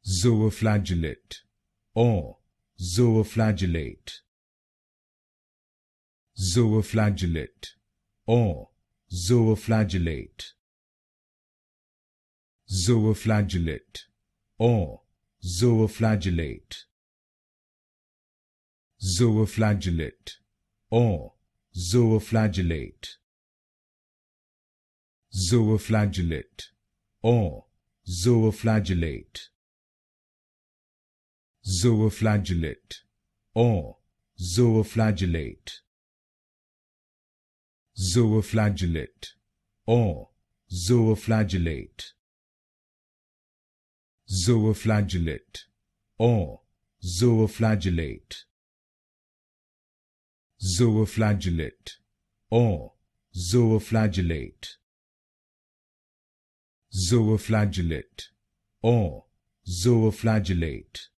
Zooflagellate or zooflagellate. Zooflagellate or zooflagellate. Zooflagellate or zooflagellate. Zooflagellate or zooflagellate. Zooflagellate or zooflagellate. Zooflagellate or zooflagellate. Zooflagellate or zooflagellate. Zooflagellate or zooflagellate. Zooflagellate or zooflagellate. Zooflagellate or zooflagellate.